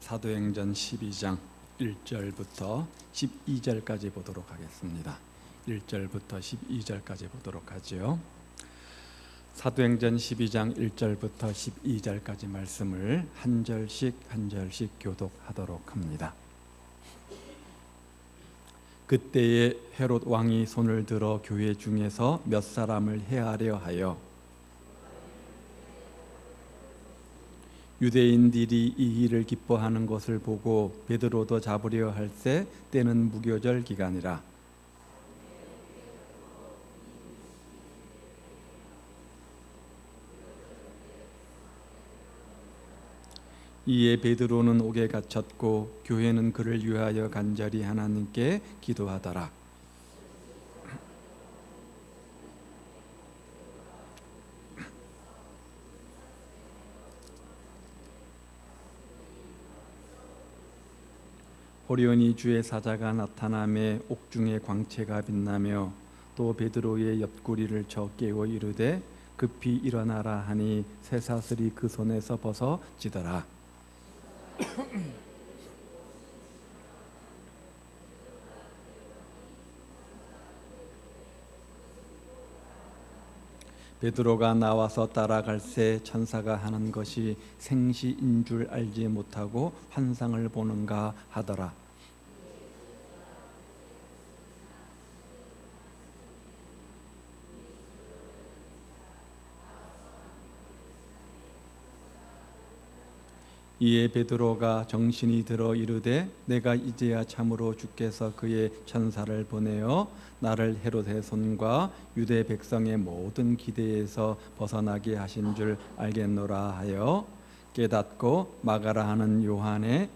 사도행전 12장 1절부터 12절까지 보도록 하겠습니다. 1절부터 12절까지 보도록 하죠. 사도행전 12장 1절부터 12절까지 말씀을 한 절씩 교독하도록 합니다. 그때에 헤롯 왕이 손을 들어 교회 중에서 몇 사람을 해하려 하여 유대인들이 이 일을 기뻐하는 것을 보고 베드로도 잡으려 할새 때는 무교절 기간이라. 이에 베드로는 옥에 갇혔고 교회는 그를 위하여 간절히 하나님께 기도하더라. 호련히 주의 사자가 나타나매 옥중에 광채가 빛나며 또 베드로의 옆구리를 쳐 깨워 이르되 급히 일어나라 하니 쇠사슬이 그 손에서 벗어지더라. 베드로가 나와서 따라갈새 천사가 하는 것이 생시인 줄 알지 못하고 환상을 보는가 하더라. 이에 베드로가 정신이 들어 이르되 내가 이제야 참으로 주께서 그의 천사를 보내어 나를 헤롯의 손과 유대 백성의 모든 기대에서 벗어나게 하신 줄 알겠노라 하여 깨닫고 마가라 하는 요한의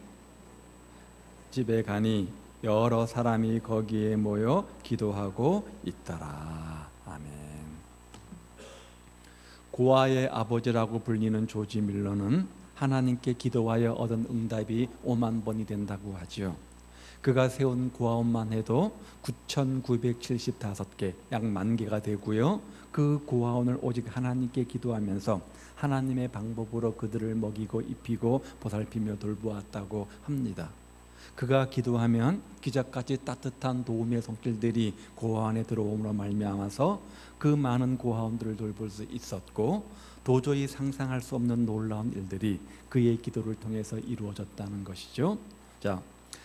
집에 가니 여러 사람이 거기에 모여 기도하고 있더라. 아멘. 고아의 아버지라고 불리는 조지 밀러는 하나님께 기도하여 얻은 응답이 5만 번이 된다고 하죠. 그가 세운 고아원만 해도 9,975개, 약 10,000개가 되고요. 그 고아원을 오직 하나님께 기도하면서 하나님의 방법으로 그들을 먹이고 입히고 보살피며 돌보았다고 합니다. 그가 기도하면 기적같이 따뜻한 도움의 손길들이 고아원에 들어옴으로 말미암아서 그 많은 고아원들을 돌볼 수 있었고 도저히 상상할 수 없는 놀라운 일들이 그의 기도를 통해서 이루어졌다는 것이죠. 자,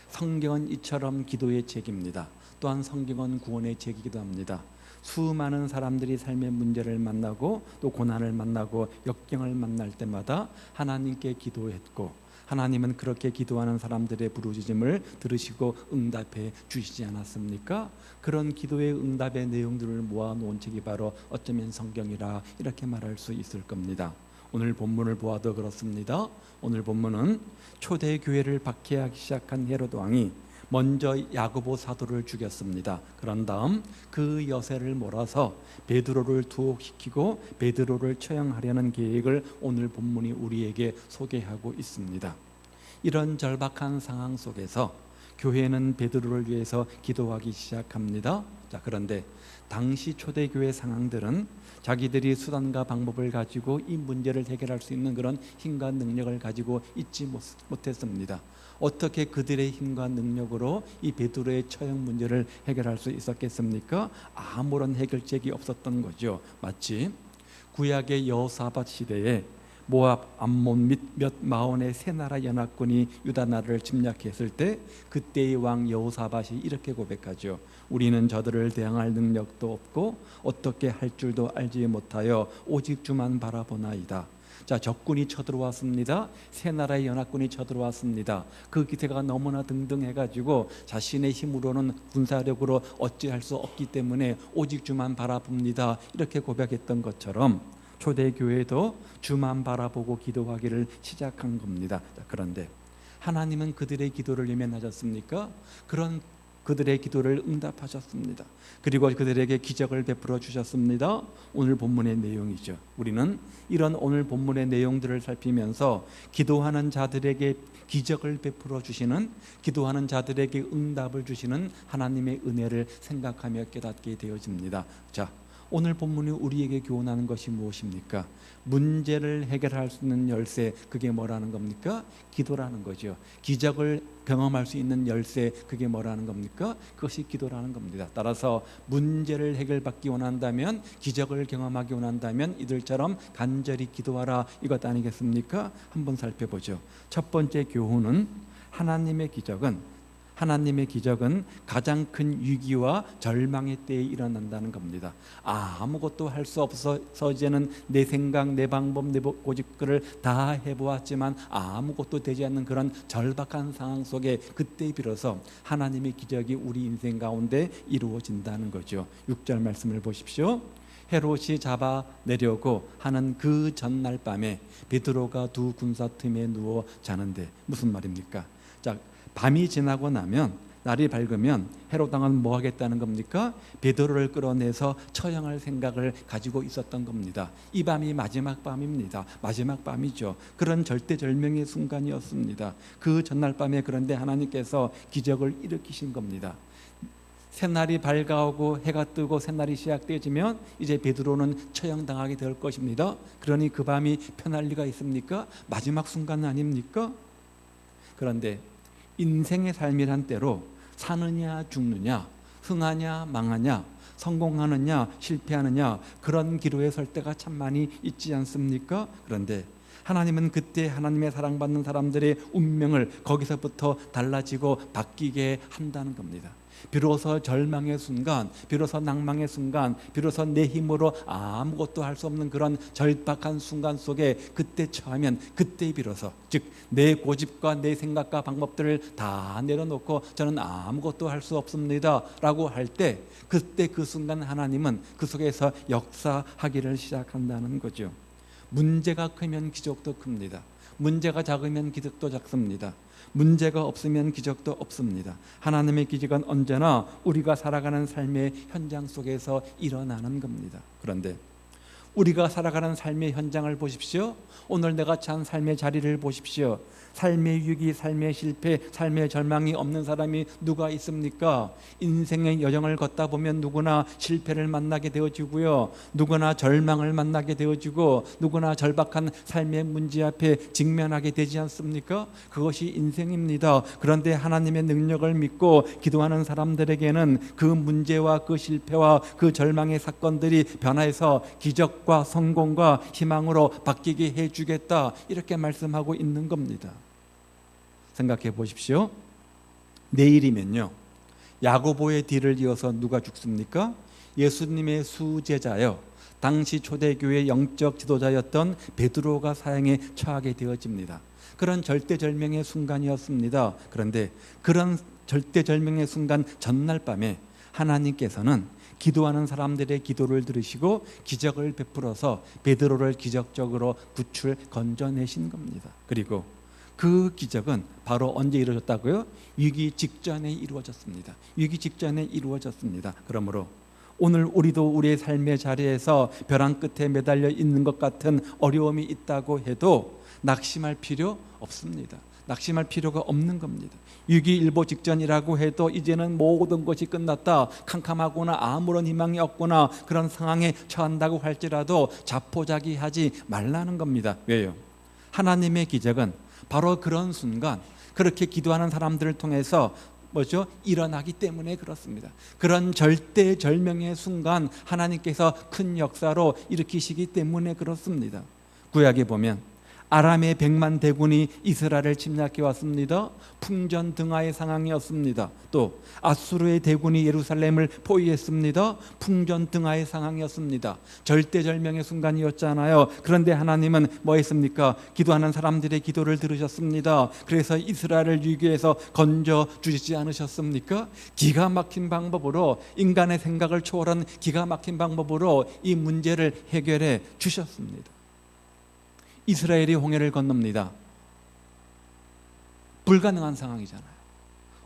성경은 이처럼 기도의 책입니다. 또한 성경은 구원의 책이기도 합니다. 수많은 사람들이 삶의 문제를 만나고 또 고난을 만나고 역경을 만날 때마다 하나님께 기도했고 하나님은 그렇게 기도하는 사람들의 부르짖음을 들으시고 응답해 주시지 않았습니까? 그런 기도의 응답의 내용들을 모아놓은 책이 바로 어쩌면 성경이라 이렇게 말할 수 있을 겁니다. 오늘 본문을 보아도 그렇습니다. 오늘 본문은 초대교회를 박해하기 시작한 헤롯 왕이 먼저 야고보 사도를 죽였습니다. 그런 다음 그 여세를 몰아서 베드로를 투옥시키고 베드로를 처형하려는 계획을 오늘 본문이 우리에게 소개하고 있습니다. 이런 절박한 상황 속에서 교회는 베드로를 위해서 기도하기 시작합니다. 자, 그런데 당시 초대교회 상황들은 자기들이 수단과 방법을 가지고 이 문제를 해결할 수 있는 그런 힘과 능력을 가지고 있지 못했습니다. 어떻게 그들의 힘과 능력으로 이 베드로의 처형 문제를 해결할 수 있었겠습니까? 아무런 해결책이 없었던 거죠. 마치 구약의 여호사밧 시대에 모압, 암몬 및 몇 마온의 세 나라 연합군이 유다 나라를 침략했을 때 그때의 왕 여호사밧이 이렇게 고백하죠. 우리는 저들을 대항할 능력도 없고 어떻게 할 줄도 알지 못하여 오직 주만 바라보나이다. 자, 적군이 쳐들어왔습니다. 세 나라의 연합군이 쳐들어왔습니다. 그 기세가 너무나 등등해가지고 자신의 힘으로는 군사력으로 어찌할 수 없기 때문에 오직 주만 바라봅니다. 이렇게 고백했던 것처럼 초대교회도 주만 바라보고 기도하기를 시작한 겁니다. 자, 그런데 하나님은 그들의 기도를 외면하셨습니까? 그런 그들의 기도를 응답하셨습니다. 그리고 그들에게 기적을 베풀어 주셨습니다. 오늘 본문의 내용이죠. 우리는 이런 오늘 본문의 내용들을 살피면서 기도하는 자들에게 기적을 베풀어 주시는, 기도하는 자들에게 응답을 주시는 하나님의 은혜를 생각하며 깨닫게 되어집니다. 자, 오늘 본문이 우리에게 교훈하는 것이 무엇입니까? 문제를 해결할 수 있는 열쇠, 그게 뭐라는 겁니까? 기도라는 거죠. 기적을 경험할 수 있는 열쇠, 그게 뭐라는 겁니까? 그것이 기도라는 겁니다. 따라서 문제를 해결받기 원한다면, 기적을 경험하기 원한다면 이들처럼 간절히 기도하라, 이것 아니겠습니까? 한번 살펴보죠. 첫 번째 교훈은 하나님의 기적은 가장 큰 위기와 절망의 때에 일어난다는 겁니다. 아무것도 할 수 없어서 이제는 내 생각, 내 방법, 내 고집을 다 해보았지만 아무것도 되지 않는 그런 절박한 상황 속에 그때 비로소 하나님의 기적이 우리 인생 가운데 이루어진다는 거죠. 6절 말씀을 보십시오. 헤롯이 잡아내려고 하는 그 전날 밤에 베드로가 두 군사 틈에 누워 자는데, 무슨 말입니까? 자, 밤이 지나고 나면, 날이 밝으면 헤롯 왕은 뭐 하겠다는 겁니까? 베드로를 끌어내서 처형할 생각을 가지고 있었던 겁니다. 이 밤이 마지막 밤입니다. 마지막 밤이죠. 그런 절대절명의 순간이었습니다. 그 전날 밤에 그런데 하나님께서 기적을 일으키신 겁니다. 새날이 밝아오고 해가 뜨고 새날이 시작되어지면 이제 베드로는 처형당하게 될 것입니다. 그러니 그 밤이 편할 리가 있습니까? 마지막 순간 아닙니까? 그런데 인생의 삶이란 때로 사느냐 죽느냐, 흥하냐 망하냐, 성공하느냐 실패하느냐, 그런 기로에 설 때가 참 많이 있지 않습니까? 그런데 하나님은 그때 하나님의 사랑받는 사람들의 운명을 거기서부터 달라지고 바뀌게 한다는 겁니다. 비로소 절망의 순간, 비로소 낭망의 순간, 비로소 내 힘으로 아무것도 할 수 없는 그런 절박한 순간 속에 그때 처하면, 그때 비로소, 즉 내 고집과 내 생각과 방법들을 다 내려놓고 저는 아무것도 할 수 없습니다 라고 할 때, 그때 그 순간 하나님은 그 속에서 역사하기를 시작한다는 거죠. 문제가 크면 기적도 큽니다. 문제가 작으면 기적도 작습니다. 문제가 없으면 기적도 없습니다. 하나님의 기적은 언제나 우리가 살아가는 삶의 현장 속에서 일어나는 겁니다. 그런데 우리가 살아가는 삶의 현장을 보십시오. 오늘 내가 처한 삶의 자리를 보십시오. 삶의 위기, 삶의 실패, 삶의 절망이 없는 사람이 누가 있습니까? 인생의 여정을 걷다 보면 누구나 실패를 만나게 되어지고요, 누구나 절망을 만나게 되어지고, 누구나 절박한 삶의 문제 앞에 직면하게 되지 않습니까? 그것이 인생입니다. 그런데 하나님의 능력을 믿고 기도하는 사람들에게는 그 문제와 그 실패와 그 절망의 사건들이 변화해서 기적과 성공과 희망으로 바뀌게 해주겠다, 이렇게 말씀하고 있는 겁니다. 생각해 보십시오. 내일이면요, 야고보의 뒤를 이어서 누가 죽습니까? 예수님의 수제자요, 당시 초대교회의 영적 지도자였던 베드로가 사형에 처하게 되어집니다. 그런 절대절명의 순간이었습니다. 그런데 그런 절대절명의 순간 전날 밤에 하나님께서는 기도하는 사람들의 기도를 들으시고 기적을 베풀어서 베드로를 기적적으로 건져내신 겁니다. 그리고 그 기적은 바로 언제 이루어졌다고요? 위기 직전에 이루어졌습니다. 위기 직전에 이루어졌습니다. 그러므로 오늘 우리도 우리의 삶의 자리에서 벼랑 끝에 매달려 있는 것 같은 어려움이 있다고 해도 낙심할 필요 없습니다. 낙심할 필요가 없는 겁니다. 위기일보 직전이라고 해도 이제는 모든 것이 끝났다, 캄캄하거나 아무런 희망이 없거나 그런 상황에 처한다고 할지라도 자포자기하지 말라는 겁니다. 왜요? 하나님의 기적은 바로 그런 순간, 그렇게 기도하는 사람들을 통해서 일어나기 때문에 그렇습니다. 그런 절대절명의 순간 하나님께서 큰 역사로 일으키시기 때문에 그렇습니다. 구약에 보면 아람의 100만 대군이 이스라엘을 침략해 왔습니다. 풍전등화의 상황이었습니다. 또 아수르의 대군이 예루살렘을 포위했습니다. 풍전등화의 상황이었습니다. 절대절명의 순간이었잖아요. 그런데 하나님은 뭐 했습니까? 기도하는 사람들의 기도를 들으셨습니다. 그래서 이스라엘을 위기에서 건져 주시지 않으셨습니까? 기가 막힌 방법으로, 인간의 생각을 초월한 기가 막힌 방법으로 이 문제를 해결해 주셨습니다. 이스라엘이 홍해를 건넙니다. 불가능한 상황이잖아요.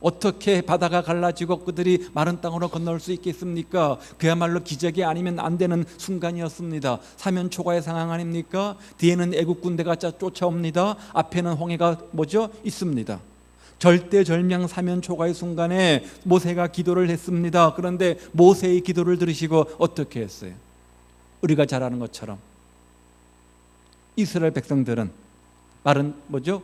어떻게 바다가 갈라지고 그들이 마른 땅으로 건널 수 있겠습니까? 그야말로 기적이 아니면 안 되는 순간이었습니다. 사면초가의 상황 아닙니까? 뒤에는 애국 군대가 쫓아옵니다. 앞에는 홍해가 있습니다. 절대절명 사면초가의 순간에 모세가 기도를 했습니다. 그런데 모세의 기도를 들으시고 어떻게 했어요? 우리가 잘 아는 것처럼 이스라엘 백성들은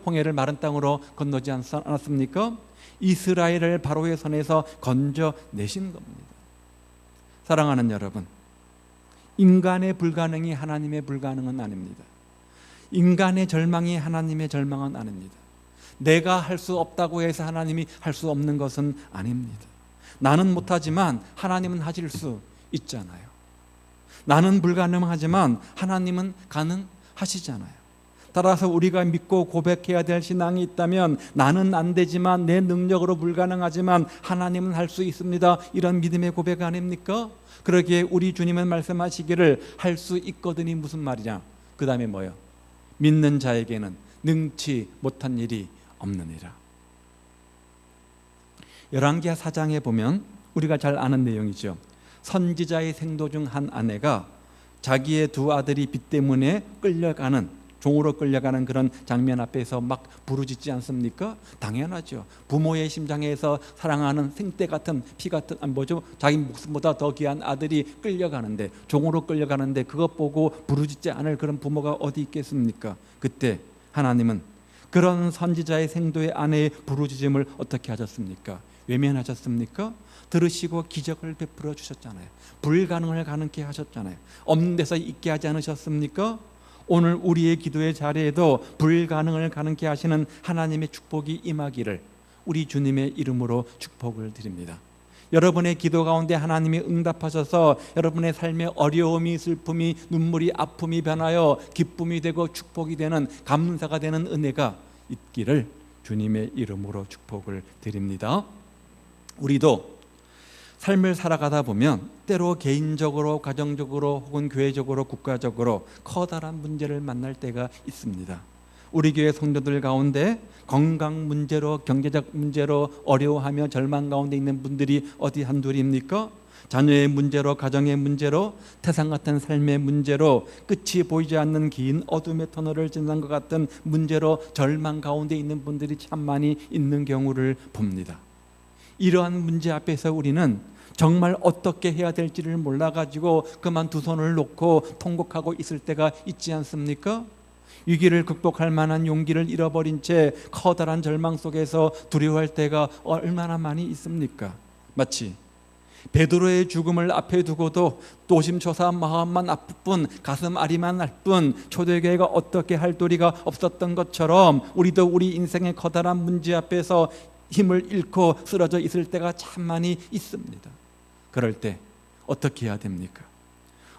홍해를 마른 땅으로 건너지 않았습니까? 이스라엘을 바로의 손에서 건져내신 겁니다. 사랑하는 여러분, 인간의 불가능이 하나님의 불가능은 아닙니다. 인간의 절망이 하나님의 절망은 아닙니다. 내가 할 수 없다고 해서 하나님이 할 수 없는 것은 아닙니다. 나는 못하지만 하나님은 하실 수 있잖아요. 나는 불가능하지만 하나님은 가능하시잖아요. 따라서 우리가 믿고 고백해야 될 신앙이 있다면 나는 안 되지만 내 능력으로 불가능하지만 하나님은 할 수 있습니다. 이런 믿음의 고백 아닙니까? 그러기에 우리 주님은 말씀하시기를 할 수 있거든이 무슨 말이냐? 그 다음에 뭐요? 믿는 자에게는 능치 못한 일이 없느니라. 열왕기하 4장에 보면 우리가 잘 아는 내용이죠. 선지자의 생도 중 한 아내가 자기의 두 아들이 빚 때문에 종으로 끌려가는 그런 장면 앞에서 막 부르짖지 않습니까? 당연하죠. 부모의 심장에서 사랑하는 생때 같은 피 같은 자기 목숨보다 더 귀한 아들이 끌려가는데, 종으로 끌려가는데 그것 보고 부르짖지 않을 그런 부모가 어디 있겠습니까? 그때 하나님은 그런 선지자의 생도의 아내의 부르짖음을 어떻게 하셨습니까? 외면하셨습니까? 들으시고 기적을 베풀어 주셨잖아요. 불가능을 가능케 하셨잖아요. 없는 데서 있게 하지 않으셨습니까? 오늘 우리의 기도의 자리에도 불가능을 가능케 하시는 하나님의 축복이 임하기를 우리 주님의 이름으로 축복을 드립니다. 여러분의 기도 가운데 하나님이 응답하셔서 여러분의 삶의 어려움이, 슬픔이, 눈물이, 아픔이 변하여 기쁨이 되고 축복이 되는, 감사가 되는 은혜가 있기를 주님의 이름으로 축복을 드립니다. 우리도 삶을 살아가다 보면 때로 개인적으로, 가정적으로 혹은 교회적으로, 국가적으로 커다란 문제를 만날 때가 있습니다. 우리 교회 성도들 가운데 건강 문제로, 경제적 문제로 어려워하며 절망 가운데 있는 분들이 어디 한둘입니까? 자녀의 문제로, 가정의 문제로, 태산 같은 삶의 문제로, 끝이 보이지 않는 긴 어둠의 터널을 지난 것 같은 문제로 절망 가운데 있는 분들이 참 많이 있는 경우를 봅니다. 이러한 문제 앞에서 우리는 정말 어떻게 해야 될지를 몰라가지고 그만 두 손을 놓고 통곡하고 있을 때가 있지 않습니까? 위기를 극복할 만한 용기를 잃어버린 채 커다란 절망 속에서 두려워할 때가 얼마나 많이 있습니까? 마치 베드로의 죽음을 앞에 두고도 노심초사한 마음만 아플 뿐, 가슴 아리만 할 뿐, 초대교회가 어떻게 할 도리가 없었던 것처럼 우리도 우리 인생의 커다란 문제 앞에서 힘을 잃고 쓰러져 있을 때가 참 많이 있습니다. 그럴 때 어떻게 해야 됩니까?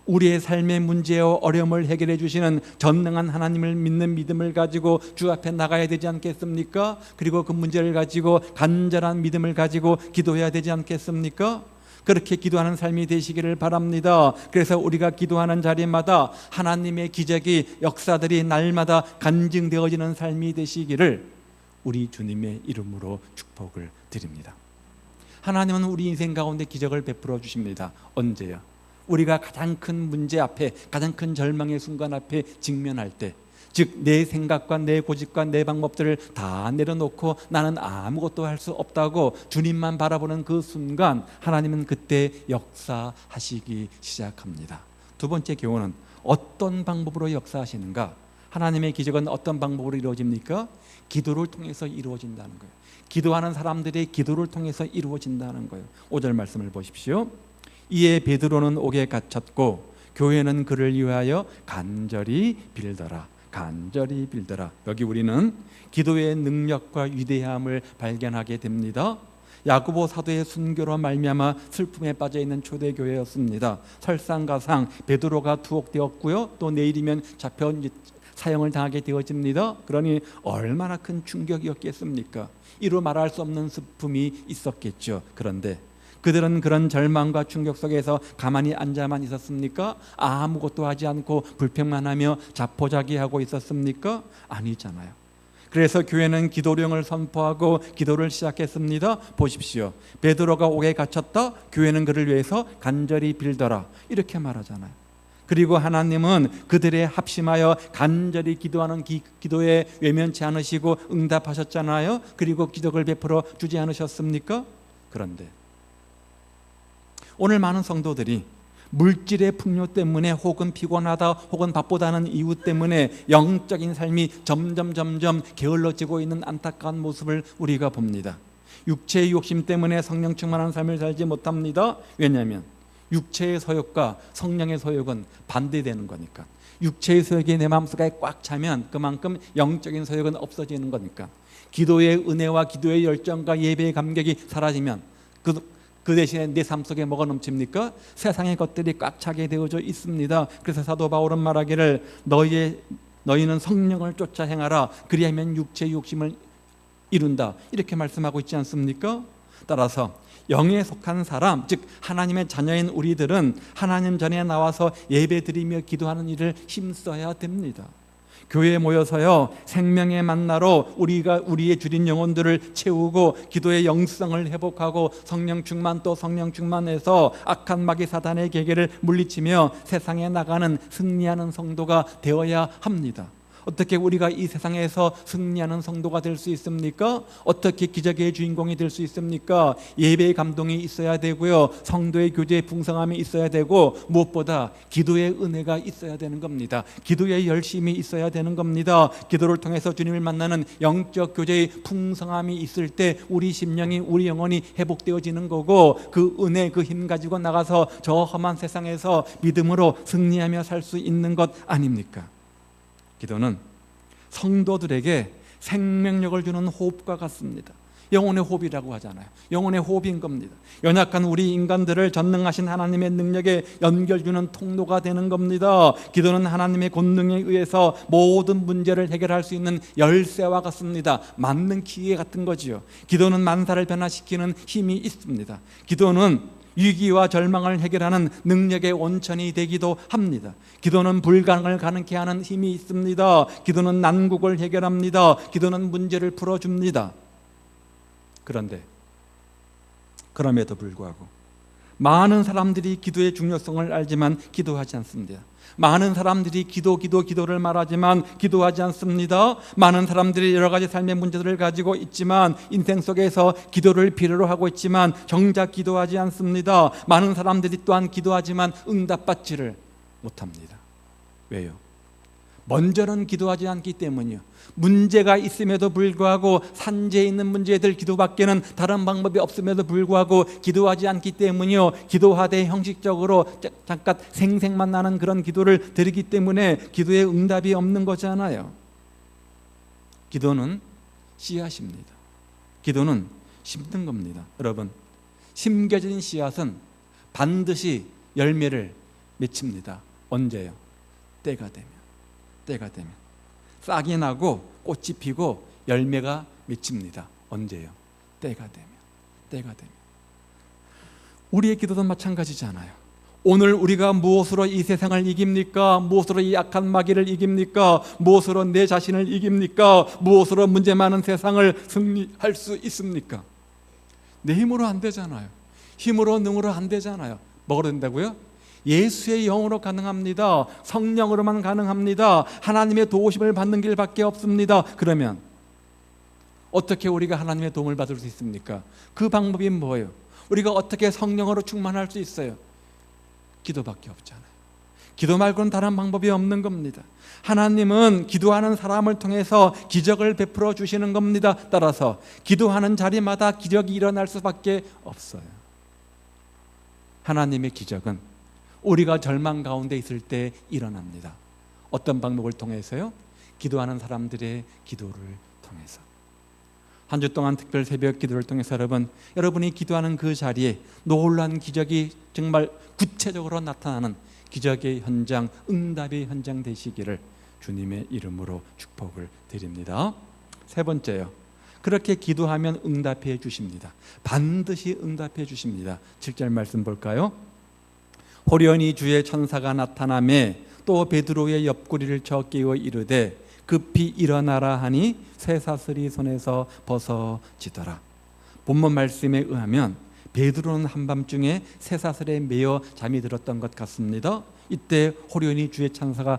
우리의 삶의 문제와 어려움을 해결해 주시는 전능한 하나님을 믿는 믿음을 가지고 주 앞에 나가야 되지 않겠습니까? 그리고 그 문제를 가지고 간절한 믿음을 가지고 기도해야 되지 않겠습니까? 그렇게 기도하는 삶이 되시기를 바랍니다. 그래서 우리가 기도하는 자리마다 하나님의 기적이, 역사들이 날마다 간증되어지는 삶이 되시기를 우리 주님의 이름으로 축복을 드립니다. 하나님은 우리 인생 가운데 기적을 베풀어 주십니다. 언제요? 우리가 가장 큰 문제 앞에, 가장 큰 절망의 순간 앞에 직면할 때, 즉 내 생각과 내 고집과 내 방법들을 다 내려놓고 나는 아무것도 할 수 없다고 주님만 바라보는 그 순간 하나님은 그때 역사하시기 시작합니다. 두 번째 교훈은 어떤 방법으로 역사하시는가? 하나님의 기적은 어떤 방법으로 이루어집니까? 기도를 통해서 이루어진다는 거예요. 기도하는 사람들의 기도를 통해서 이루어진다는 거예요. 5절 말씀을 보십시오. 이에 베드로는 옥에 갇혔고 교회는 그를 위하여 간절히 빌더라. 간절히 빌더라. 여기 우리는 기도의 능력과 위대함을 발견하게 됩니다. 야고보 사도의 순교로 말미암아 슬픔에 빠져 있는 초대교회였습니다. 설상가상 베드로가 투옥되었고요. 또 내일이면 잡혀 사형을 당하게 되어집니다. 그러니 얼마나 큰 충격이었겠습니까? 이루 말할 수 없는 슬픔이 있었겠죠. 그런데 그들은 그런 절망과 충격 속에서 가만히 앉아만 있었습니까? 아무것도 하지 않고 불평만 하며 자포자기하고 있었습니까? 아니잖아요. 그래서 교회는 기도령을 선포하고 기도를 시작했습니다. 보십시오. 베드로가 옥에 갇혔다. 교회는 그를 위해서 간절히 빌더라. 이렇게 말하잖아요. 그리고 하나님은 그들의 합심하여 간절히 기도하는 기도에 외면치 않으시고 응답하셨잖아요. 그리고 기적을 베풀어 주지 않으셨습니까? 그런데 오늘 많은 성도들이 물질의 풍요 때문에 혹은 피곤하다 혹은 바쁘다는 이유 때문에 영적인 삶이 점점 게을러지고 있는 안타까운 모습을 우리가 봅니다. 육체의 욕심 때문에 성령 충만한 삶을 살지 못합니다. 왜냐하면 육체의 소욕과 성령의 소욕은 반대되는 거니까. 육체의 소욕이 내 마음속에 꽉 차면 그만큼 영적인 소욕은 없어지는 거니까. 기도의 은혜와 기도의 열정과 예배의 감격이 사라지면 그 대신에 내 삶 속에 뭐가 넘칩니까? 세상의 것들이 꽉 차게 되어져 있습니다. 그래서 사도 바울은 말하기를 너희는 성령을 쫓아 행하라. 그리하면 육체의 욕심을 이룬다. 이렇게 말씀하고 있지 않습니까? 따라서 영에 속한 사람, 즉 하나님의 자녀인 우리들은 하나님 전에 나와서 예배드리며 기도하는 일을 힘써야 됩니다. 교회에 모여서요, 생명의 만나로 우리가 우리의 줄인 영혼들을 채우고 기도의 영성을 회복하고 성령 충만 또 성령 충만해서 악한 마귀 사단의 계계를 물리치며 세상에 나가는 승리하는 성도가 되어야 합니다. 어떻게 우리가 이 세상에서 승리하는 성도가 될 수 있습니까? 어떻게 기적의 주인공이 될 수 있습니까? 예배의 감동이 있어야 되고요, 성도의 교제의 풍성함이 있어야 되고, 무엇보다 기도의 은혜가 있어야 되는 겁니다. 기도의 열심이 있어야 되는 겁니다. 기도를 통해서 주님을 만나는 영적 교제의 풍성함이 있을 때 우리 심령이, 우리 영혼이 회복되어지는 거고, 그 은혜, 그 힘 가지고 나가서 저 험한 세상에서 믿음으로 승리하며 살 수 있는 것 아닙니까? 기도는 성도들에게 생명력을 주는 호흡과 같습니다. 영혼의 호흡이라고 하잖아요. 영혼의 호흡인 겁니다. 연약한 우리 인간들을 전능하신 하나님의 능력에 연결주는 통로가 되는 겁니다. 기도는 하나님의 권능에 의해서 모든 문제를 해결할 수 있는 열쇠와 같습니다. 맞는 기계 같은 거지요. 기도는 만사를 변화시키는 힘이 있습니다. 기도는 위기와 절망을 해결하는 능력의 원천이 되기도 합니다. 기도는 불가능을 가능케 하는 힘이 있습니다. 기도는 난국을 해결합니다. 기도는 문제를 풀어줍니다. 그런데 그럼에도 불구하고 많은 사람들이 기도의 중요성을 알지만 기도하지 않습니다. 많은 사람들이 기도를 말하지만 기도하지 않습니다. 많은 사람들이 여러 가지 삶의 문제들을 가지고 있지만 인생 속에서 기도를 필요로 하고 있지만 정작 기도하지 않습니다. 많은 사람들이 또한 기도하지만 응답받지를 못합니다. 왜요? 먼저는 기도하지 않기 때문이요. 문제가 있음에도 불구하고 산재에 있는 문제들 기도밖에는 다른 방법이 없음에도 불구하고 기도하지 않기 때문이요. 기도하되 형식적으로 잠깐 생색만 나는 그런 기도를 드리기 때문에 기도에 응답이 없는 거잖아요. 기도는 씨앗입니다. 기도는 심는 겁니다. 여러분, 심겨진 씨앗은 반드시 열매를 맺힙니다. 언제요? 때가 되면 싹이 나고 꽃이 피고 열매가 맺힙니다. 언제요? 때가 되면. 우리의 기도도 마찬가지잖아요. 오늘 우리가 무엇으로 이 세상을 이깁니까? 무엇으로 이 악한 마귀를 이깁니까? 무엇으로 내 자신을 이깁니까? 무엇으로 문제 많은 세상을 승리할 수 있습니까? 내 힘으로 안 되잖아요. 힘으로 능으로 안 되잖아요. 뭐가 된다고요? 예수의 영으로 가능합니다. 성령으로만 가능합니다. 하나님의 도우심을 받는 길밖에 없습니다. 그러면 어떻게 우리가 하나님의 도움을 받을 수 있습니까? 그 방법이 뭐예요? 우리가 어떻게 성령으로 충만할 수 있어요? 기도밖에 없잖아요. 기도 말고는 다른 방법이 없는 겁니다. 하나님은 기도하는 사람을 통해서 기적을 베풀어 주시는 겁니다. 따라서 기도하는 자리마다 기적이 일어날 수밖에 없어요. 하나님의 기적은 우리가 절망 가운데 있을 때 일어납니다. 어떤 방법을 통해서요? 기도하는 사람들의 기도를 통해서. 한 주 동안 특별 새벽 기도를 통해서 여러분이 기도하는 그 자리에 놀라운 기적이 정말 구체적으로 나타나는 기적의 현장, 응답의 현장 되시기를 주님의 이름으로 축복을 드립니다. 세 번째요. 그렇게 기도하면 응답해 주십니다. 반드시 응답해 주십니다. 7절 말씀 볼까요? 호련히 주의 천사가 나타나매 또 베드로의 옆구리를 쳐 깨워 이르되 급히 일어나라 하니 쇠사슬이 손에서 벗어지더라. 본문 말씀에 의하면 베드로는 한밤중에 쇠사슬에 매여 잠이 들었던 것 같습니다. 이때 호련히 주의 천사가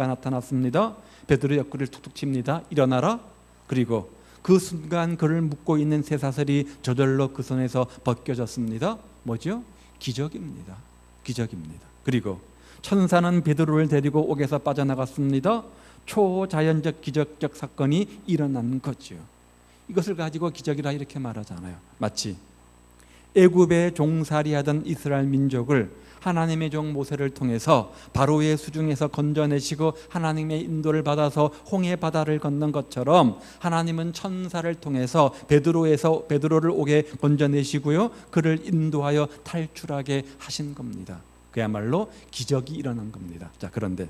나타났습니다. 베드로 옆구리를 툭툭 칩니다. 일어나라. 그리고 그 순간 그를 묶고 있는 쇠사슬이 저절로 그 손에서 벗겨졌습니다. 뭐죠? 기적입니다. 그리고 천사는 베드로를 데리고 옥에서 빠져나갔습니다. 초자연적 기적적 사건이 일어난 거죠. 이것을 가지고 기적이라 이렇게 말하잖아요. 마치 애굽에 종살이하던 이스라엘 민족을 하나님의 종 모세를 통해서 바로의 수중에서 건져내시고 하나님의 인도를 받아서 홍해 바다를 건넌 것처럼 하나님은 천사를 통해서 베드로를 옥에 건져내시고요, 그를 인도하여 탈출하게 하신 겁니다. 그야말로 기적이 일어난 겁니다. 자, 그런데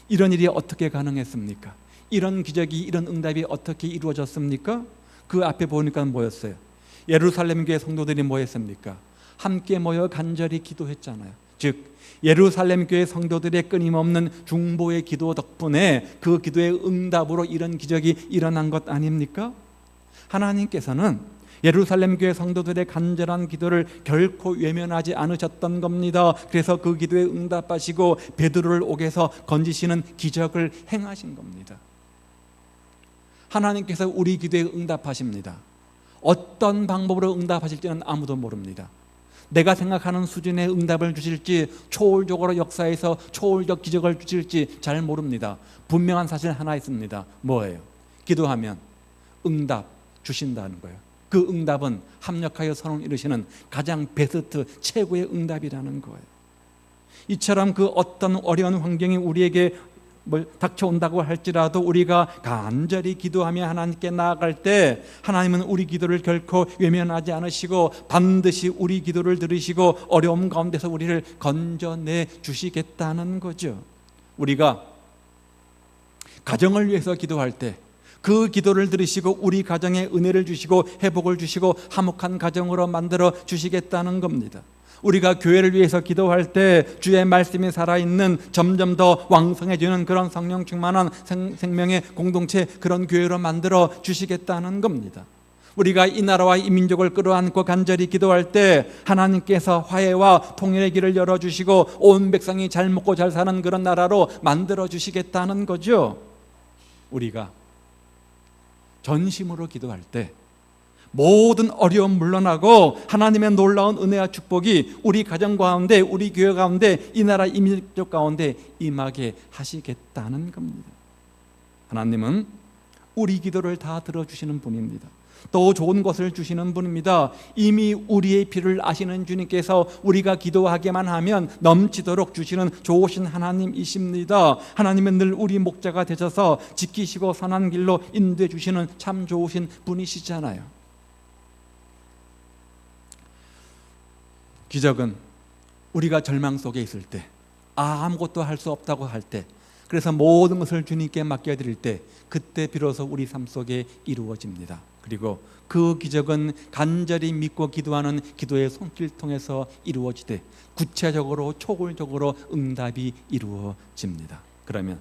이런 일이 어떻게 가능했습니까? 이런 기적이, 이런 응답이 어떻게 이루어졌습니까? 그 앞에 보니까 뭐였어요? 예루살렘 교회 성도들이 뭐 했습니까? 함께 모여 간절히 기도했잖아요. 즉 예루살렘 교회 성도들의 끊임없는 중보의 기도 덕분에 그 기도의 응답으로 이런 기적이 일어난 것 아닙니까? 하나님께서는 예루살렘 교회 성도들의 간절한 기도를 결코 외면하지 않으셨던 겁니다. 그래서 그 기도에 응답하시고 베드로를 옥에서 건지시는 기적을 행하신 겁니다. 하나님께서 우리 기도에 응답하십니다. 어떤 방법으로 응답하실지는 아무도 모릅니다. 내가 생각하는 수준의 응답을 주실지, 초월적으로 역사에서 초월적 기적을 주실지 잘 모릅니다. 분명한 사실 하나 있습니다. 뭐예요? 기도하면 응답 주신다는 거예요. 그 응답은 합력하여 선을 이루시는 가장 베스트, 최고의 응답이라는 거예요. 이처럼 그 어떤 어려운 환경이 우리에게 닥쳐온다고 할지라도 우리가 간절히 기도하며 하나님께 나아갈 때 하나님은 우리 기도를 결코 외면하지 않으시고 반드시 우리 기도를 들으시고 어려움 가운데서 우리를 건져내 주시겠다는 거죠. 우리가 가정을 위해서 기도할 때 그 기도를 들으시고 우리 가정에 은혜를 주시고 회복을 주시고 화목한 가정으로 만들어 주시겠다는 겁니다. 우리가 교회를 위해서 기도할 때 주의 말씀이 살아있는, 점점 더 왕성해지는 그런 성령 충만한 생명의 공동체, 그런 교회로 만들어 주시겠다는 겁니다. 우리가 이 나라와 이 민족을 끌어안고 간절히 기도할 때 하나님께서 화해와 통일의 길을 열어주시고 온 백성이 잘 먹고 잘 사는 그런 나라로 만들어 주시겠다는 거죠. 우리가 전심으로 기도할 때 모든 어려움 물러나고 하나님의 놀라운 은혜와 축복이 우리 가정 가운데, 우리 교회 가운데, 이 나라 이 민족 가운데 임하게 하시겠다는 겁니다. 하나님은 우리 기도를 다 들어주시는 분입니다. 또 좋은 것을 주시는 분입니다. 이미 우리의 필요를 아시는 주님께서 우리가 기도하기만 하면 넘치도록 주시는 좋으신 하나님이십니다. 하나님은 늘 우리 목자가 되셔서 지키시고 선한 길로 인도해 주시는 참 좋으신 분이시잖아요. 기적은 우리가 절망 속에 있을 때, 아무것도 할 수 없다고 할 때, 그래서 모든 것을 주님께 맡겨드릴 때, 그때 비로소 우리 삶 속에 이루어집니다. 그리고 그 기적은 간절히 믿고 기도하는 기도의 손길 통해서 이루어지되 구체적으로 초월적으로 응답이 이루어집니다. 그러면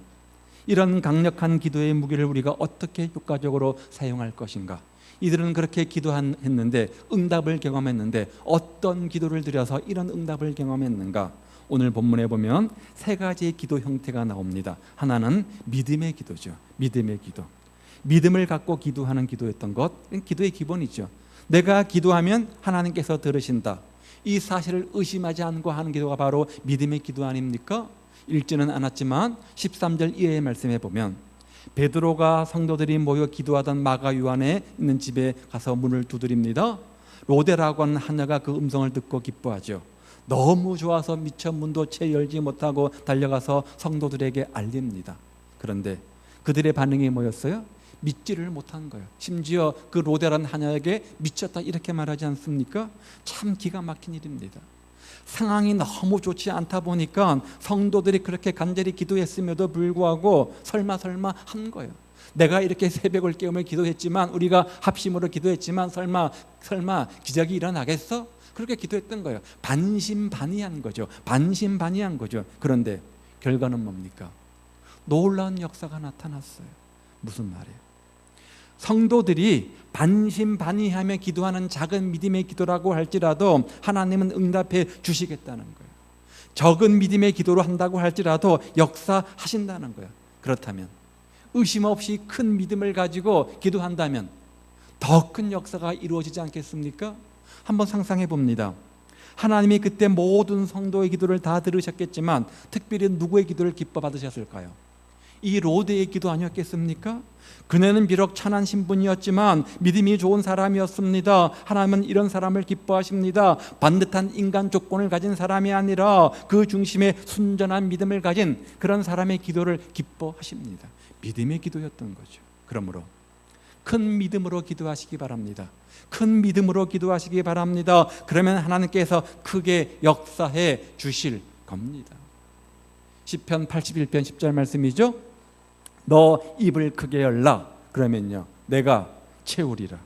이런 강력한 기도의 무기를 우리가 어떻게 효과적으로 사용할 것인가? 이들은 그렇게 기도했는데, 응답을 경험했는데 어떤 기도를 드려서 이런 응답을 경험했는가? 오늘 본문에 보면 세 가지의 기도 형태가 나옵니다. 하나는 믿음의 기도죠. 믿음의 기도. 믿음을 갖고 기도하는 기도였던 것, 기도의 기본이죠. 내가 기도하면 하나님께서 들으신다. 이 사실을 의심하지 않고 하는 기도가 바로 믿음의 기도 아닙니까? 읽지는 않았지만 13절 이하의 말씀에 보면 베드로가 성도들이 모여 기도하던 마가 요한에 있는 집에 가서 문을 두드립니다. 로데라고 하는 하녀가 그 음성을 듣고 기뻐하죠. 너무 좋아서 미처 문도 채 열지 못하고 달려가서 성도들에게 알립니다. 그런데 그들의 반응이 뭐였어요? 믿지를 못한 거예요. 심지어 그 로데라는 하녀에게 미쳤다 이렇게 말하지 않습니까? 참 기가 막힌 일입니다. 상황이 너무 좋지 않다 보니까 성도들이 그렇게 간절히 기도했음에도 불구하고 설마 한 거예요. 내가 이렇게 새벽을 깨우며 기도했지만, 우리가 합심으로 기도했지만 설마 기적이 일어나겠어? 그렇게 기도했던 거예요. 반신반의한 거죠. 반신반의한 거죠. 그런데 결과는 뭡니까? 놀라운 역사가 나타났어요. 무슨 말이에요? 성도들이 반신반의하며 기도하는 작은 믿음의 기도라고 할지라도 하나님은 응답해 주시겠다는 거예요. 적은 믿음의 기도로 한다고 할지라도 역사하신다는 거예요. 그렇다면 의심 없이 큰 믿음을 가지고 기도한다면 더 큰 역사가 이루어지지 않겠습니까? 한번 상상해 봅니다. 하나님이 그때 모든 성도의 기도를 다 들으셨겠지만 특별히 누구의 기도를 기뻐 받으셨을까요? 이 로데의 기도 아니었겠습니까? 그녀는 비록 천한 신분이었지만 믿음이 좋은 사람이었습니다. 하나님은 이런 사람을 기뻐하십니다. 반듯한 인간 조건을 가진 사람이 아니라 그 중심에 순전한 믿음을 가진 그런 사람의 기도를 기뻐하십니다. 믿음의 기도였던 거죠. 그러므로 큰 믿음으로 기도하시기 바랍니다. 큰 믿음으로 기도하시기 바랍니다. 그러면 하나님께서 크게 역사해 주실 겁니다. 시편 81편 10절 말씀이죠. 너 입을 크게 열라. 그러면요 내가 채우리라.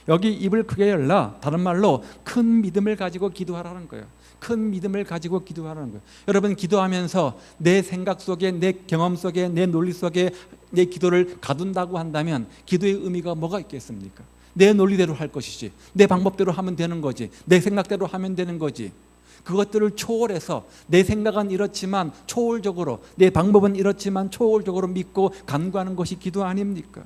여기 입을 크게 열라, 다른 말로 큰 믿음을 가지고 기도하라는 거예요. 큰 믿음을 가지고 기도하라는 거예요. 여러분, 기도하면서 내 생각 속에, 내 경험 속에, 내 논리 속에 내 기도를 가둔다고 한다면 기도의 의미가 뭐가 있겠습니까? 내 논리대로 할 것이지, 내 방법대로 하면 되는 거지, 내 생각대로 하면 되는 거지. 그것들을 초월해서 내 생각은 이렇지만 초월적으로, 내 방법은 이렇지만 초월적으로 믿고 간구하는 것이 기도 아닙니까?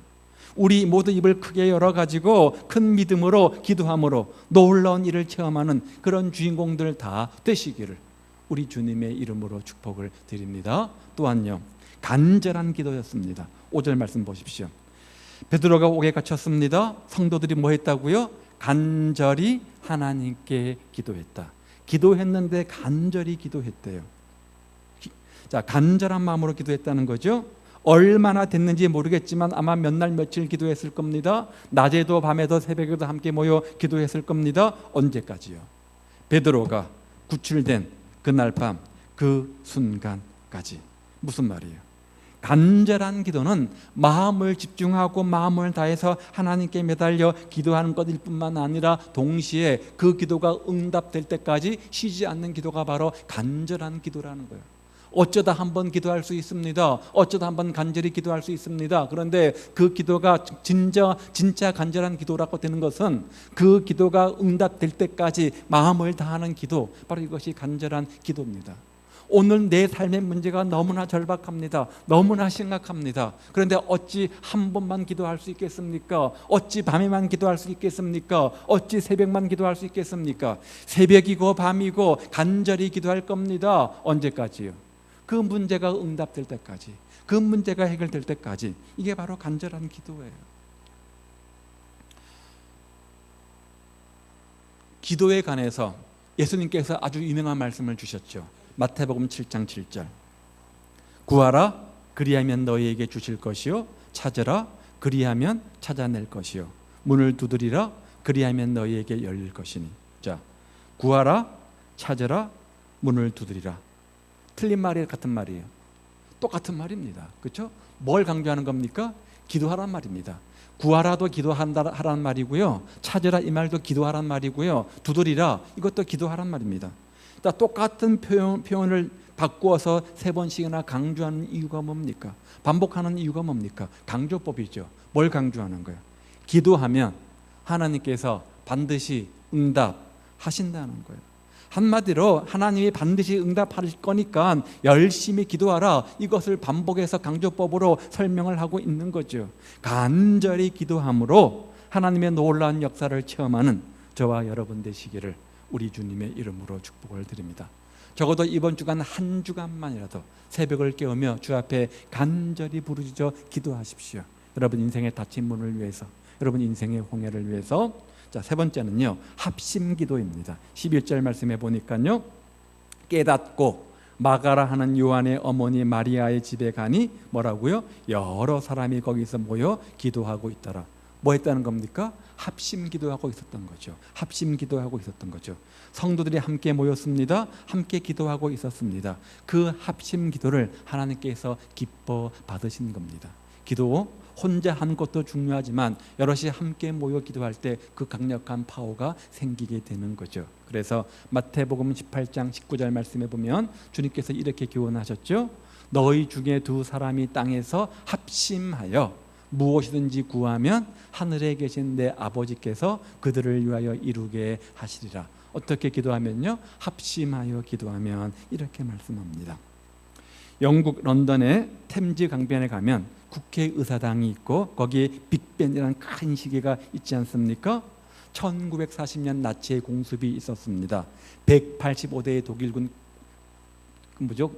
우리 모두 입을 크게 열어가지고 큰 믿음으로 기도함으로 놀라운 일을 체험하는 그런 주인공들 다 되시기를 우리 주님의 이름으로 축복을 드립니다. 또한요, 간절한 기도였습니다. 5절 말씀 보십시오. 베드로가 옥에 갇혔습니다. 성도들이 뭐 했다고요? 간절히 하나님께 기도했다. 기도했는데 간절히 기도했대요. 자, 간절한 마음으로 기도했다는 거죠. 얼마나 됐는지 모르겠지만 아마 몇 날 며칠 기도했을 겁니다. 낮에도 밤에도 새벽에도 함께 모여 기도했을 겁니다. 언제까지요? 베드로가 구출된 그날 밤 그 순간까지. 무슨 말이에요? 간절한 기도는 마음을 집중하고 마음을 다해서 하나님께 매달려 기도하는 것일 뿐만 아니라 동시에 그 기도가 응답될 때까지 쉬지 않는 기도가 바로 간절한 기도라는 거예요. 어쩌다 한번 기도할 수 있습니다. 어쩌다 한번 간절히 기도할 수 있습니다. 그런데 그 기도가 진짜 간절한 기도라고 되는 것은 그 기도가 응답될 때까지 마음을 다하는 기도, 바로 이것이 간절한 기도입니다. 오늘 내 삶의 문제가 너무나 절박합니다. 너무나 심각합니다. 그런데 어찌 한 번만 기도할 수 있겠습니까? 어찌 밤에만 기도할 수 있겠습니까? 어찌 새벽만 기도할 수 있겠습니까? 새벽이고 밤이고 간절히 기도할 겁니다. 언제까지요? 그 문제가 응답될 때까지, 그 문제가 해결될 때까지. 이게 바로 간절한 기도예요. 기도에 관해서 예수님께서 아주 유명한 말씀을 주셨죠. 마태복음 7장 7절. 구하라, 그리하면 너희에게 주실 것이요, 찾으라, 그리하면 찾아낼 것이요, 문을 두드리라, 그리하면 너희에게 열릴 것이니. 자, 구하라, 찾으라, 문을 두드리라. 틀린 말이 같은 말이에요. 똑같은 말입니다. 그렇죠? 뭘 강조하는 겁니까? 기도하란 말입니다. 구하라도 기도하라는 말이고요, 찾으라 이 말도 기도하란 말이고요, 두드리라 이것도 기도하란 말입니다. 똑같은 표현을 바꾸어서 3번씩이나 강조하는 이유가 뭡니까? 반복하는 이유가 뭡니까? 강조법이죠. 뭘 강조하는 거예요? 기도하면 하나님께서 반드시 응답하신다는 거예요. 한마디로 하나님이 반드시 응답할 거니까 열심히 기도하라, 이것을 반복해서 강조법으로 설명을 하고 있는 거죠. 간절히 기도함으로 하나님의 놀라운 역사를 체험하는 저와 여러분 되시기를 우리 주님의 이름으로 축복을 드립니다. 적어도 이번 주간 한 주간만이라도 새벽을 깨우며 주 앞에 간절히 부르짖어 기도하십시오. 여러분 인생의 닫힌 문을 위해서, 여러분 인생의 홍해를 위해서. 자, 세 번째는요, 합심기도입니다. 11절 말씀해 보니까요, 깨닫고 마가라 하는 요한의 어머니 마리아의 집에 가니 뭐라고요? 여러 사람이 거기서 모여 기도하고 있더라. 뭐 했다는 겁니까? 합심기도하고 있었던 거죠. 합심기도하고 있었던 거죠. 성도들이 함께 모였습니다. 함께 기도하고 있었습니다. 그 합심기도를 하나님께서 기뻐 받으신 겁니다. 기도 혼자 하는 것도 중요하지만 여럿이 함께 모여 기도할 때 그 강력한 파워가 생기게 되는 거죠. 그래서 마태복음 18장 19절 말씀에 보면 주님께서 이렇게 교훈하셨죠. 너희 중에 2사람이 땅에서 합심하여 무엇이든지 구하면 하늘에 계신 내 아버지께서 그들을 위하여 이루게 하시리라. 어떻게 기도하면요? 합심하여 기도하면 이렇게 말씀합니다. 영국 런던의 템즈 강변에 가면 국회의사당이 있고 거기에 빅벤이라는 큰 시계가 있지 않습니까? 1940년 나치의 공습이 있었습니다. 185대의 독일군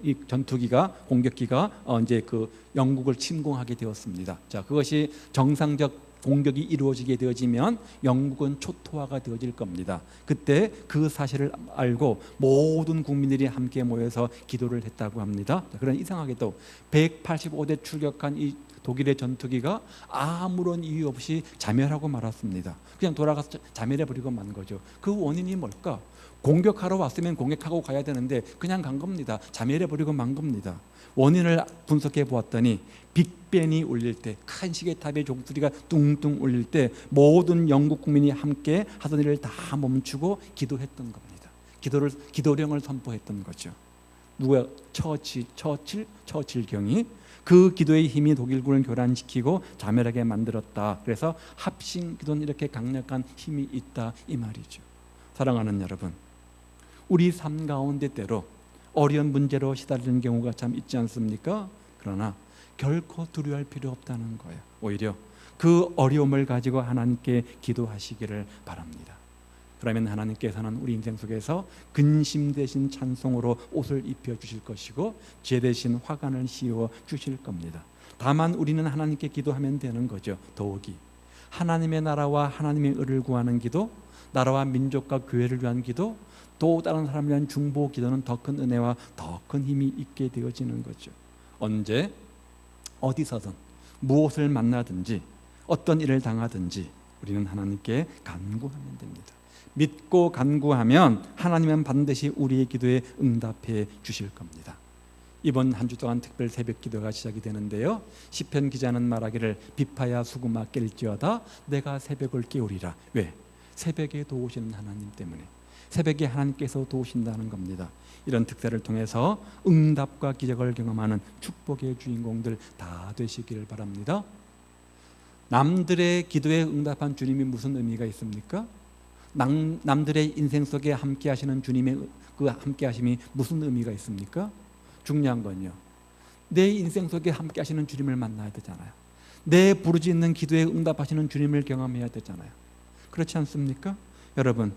이 전투기가 공격기가 이제 그 영국을 침공하게 되었습니다. 자, 그것이 정상적 공격이 이루어지게 되어지면 영국은 초토화가 되어질 겁니다. 그때 그 사실을 알고 모든 국민들이 함께 모여서 기도를 했다고 합니다. 그런 이상하게도 185대 출격한 이 독일의 전투기가 아무런 이유 없이 자멸하고 말았습니다. 그냥 돌아가서 자멸해 버리고 만 거죠. 그 원인이 뭘까? 공격하러 왔으면 공격하고 가야 되는데 그냥 간 겁니다. 자멸해 버리고 만 겁니다. 원인을 분석해 보았더니 빅벤이 울릴 때, 큰 시계탑의 종소리가 뚱뚱 울릴 때 모든 영국 국민이 함께 하던 일을 다 멈추고 기도했던 겁니다. 기도령을 선포했던 거죠. 누가 처칠 경이 그 기도의 힘이 독일군을 교란시키고 자멸하게 만들었다. 그래서 합심 기도는 이렇게 강력한 힘이 있다 이 말이죠. 사랑하는 여러분, 우리 삶 가운데 때로 어려운 문제로 시달리는 경우가 참 있지 않습니까? 그러나 결코 두려워할 필요 없다는 거예요. 오히려 그 어려움을 가지고 하나님께 기도하시기를 바랍니다. 그러면 하나님께서는 우리 인생 속에서 근심 대신 찬송으로 옷을 입혀 주실 것이고 죄 대신 화관을 씌워 주실 겁니다. 다만 우리는 하나님께 기도하면 되는 거죠. 더욱이 하나님의 나라와 하나님의 의를 구하는 기도, 나라와 민족과 교회를 위한 기도, 또 다른 사람을 위한 중보 기도는 더 큰 은혜와 더 큰 힘이 있게 되어지는 거죠. 언제 어디서든 무엇을 만나든지 어떤 일을 당하든지 우리는 하나님께 간구하면 됩니다. 믿고 간구하면 하나님은 반드시 우리의 기도에 응답해 주실 겁니다. 이번 한 주 동안 특별 새벽 기도가 시작이 되는데요, 시편 기자는 말하기를 비파야 수금아 깰지어다 내가 새벽을 깨우리라. 왜? 새벽에 도우시는 하나님 때문에, 새벽에 하나님께서 도우신다는 겁니다. 이런 특세를 통해서 응답과 기적을 경험하는 축복의 주인공들 다 되시기를 바랍니다. 남들의 기도에 응답한 주님이 무슨 의미가 있습니까? 남들의 인생 속에 함께 하시는 주님의 그 함께 하심이 무슨 의미가 있습니까? 중요한 건요, 내 인생 속에 함께 하시는 주님을 만나야 되잖아요. 내 부르짖는 기도에 응답하시는 주님을 경험해야 되잖아요. 그렇지 않습니까? 여러분,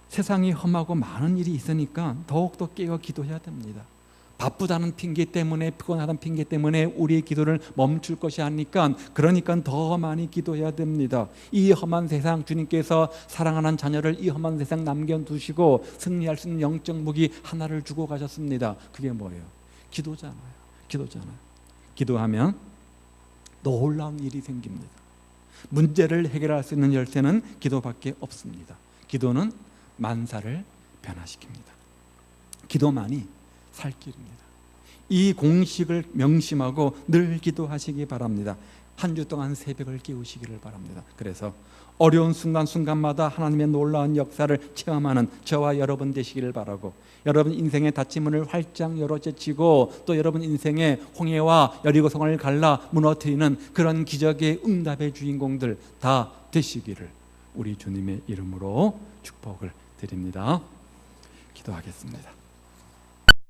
세상이 험하고 많은 일이 있으니까 더욱더 깨어 기도해야 됩니다. 바쁘다는 핑계 때문에, 피곤하다는 핑계 때문에 우리의 기도를 멈출 것이 아니까, 그러니까 더 많이 기도해야 됩니다. 이 험한 세상, 주님께서 사랑하는 자녀를 이 험한 세상 남겨두시고 승리할 수 있는 영적 무기 하나를 주고 가셨습니다. 그게 뭐예요? 기도잖아요. 기도하면 놀라운 일이 생깁니다. 문제를 해결할 수 있는 열쇠는 기도밖에 없습니다. 기도는 만사를 변화시킵니다. 기도만이 살 길입니다. 이 공식을 명심하고 늘 기도하시기 바랍니다. 한 주 동안 새벽을 깨우시기를 바랍니다. 그래서 어려운 순간순간마다 하나님의 놀라운 역사를 체험하는 저와 여러분 되시기를 바라고, 여러분 인생의 닫힌 문을 활짝 열어 제치고 또 여러분 인생의 홍해와 여리고성을 갈라 무너뜨리는 그런 기적의 응답의 주인공들 다 되시기를 우리 주님의 이름으로 축복을 드립니다. 기도하겠습니다.